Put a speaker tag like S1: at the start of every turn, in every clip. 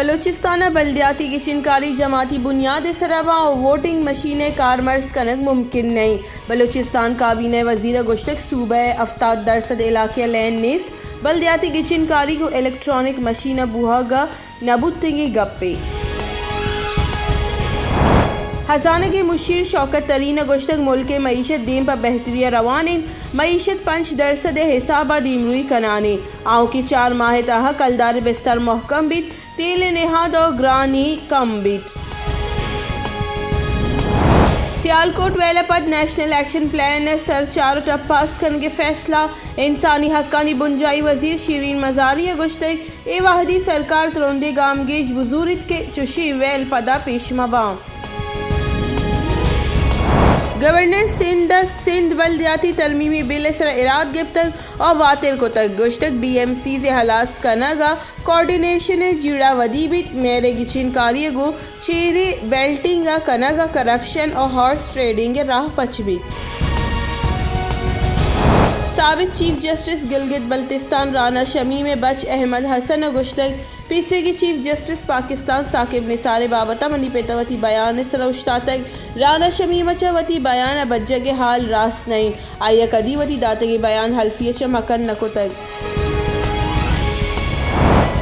S1: बलूचिस्तान बल्दियाती की चिनकारी जमाती बुनियाद सरवा और वोटिंग मशीनें कारमर्ज कनक मुमकिन नहीं। बलूचिस्तान काबीना वजीर गुश्तक सूबह 70% इलाके लैन नेस्त बल्दियाती की चिनकारी को इलेक्ट्रॉनिक मशीन बुहागा नबुत्तगी गप्पे हजाना के मुशीर शौकत तरीन गुश्तक मुल्क के मीशत दीम पर बेहतरी रवान मीशत 5% हिसाबा दीमरुई कनाने आँव की 4 माह तह कलदार बिस्तर महकम बित तेल नहाद और ग्रानी कम बित। सियालकोट वेलापद नेशनल एक्शन प्लान सर 4 टप पास करने के फैसला इंसानी हक्कानी बुंजाई वजीर शीरीन मजारी गुश्तक ए वाहदी सरकार तरोंदे गामगेज बुजुर्ग के चुशी वेल पदा पेशमबा। गवर्नर सिंध बल्दियाती तरमीमी बिल सर इराद गिफ्तक और वातिर को तक गुश्तक BMC से हलास कनागा कोऑर्डिनेशन जुड़ा वदीबित मेरे की चिनकारी गो चेरे बेल्टिंग कनागा करप्शन और हॉर्स ट्रेडिंग राह पचबित। साबिक चीफ जस्टिस गिलगित बल्तिस्तान राना शमी में बच अहमद हसन गुश्तक पीछे की चीफ जस्टिस पाकिस्तान साकिब निसार बाबता मनी पेतावती बयान सरोश्ता तक राना शमी मचावती बयान बज्जा के हाल रास नहीं आया कदीवती दाते के बयान हल्फिय चमकन नको तक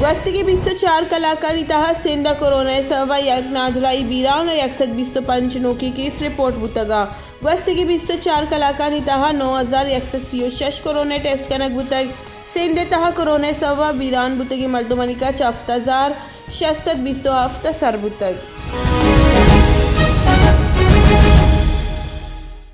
S1: वस्ती के 204 कलाकारी तह सिंधा कोरोना सवा यक नादुराई बीरान और 125 नोकी केस रिपोर्ट बुतगा वस्ती के 204 कलाकारी तह 9136 कोरोना टेस्ट कनक बुतग सिंध तह कोरोना सवा बीरान बुतगी मर्दमनी का 40,627 सर बुतग।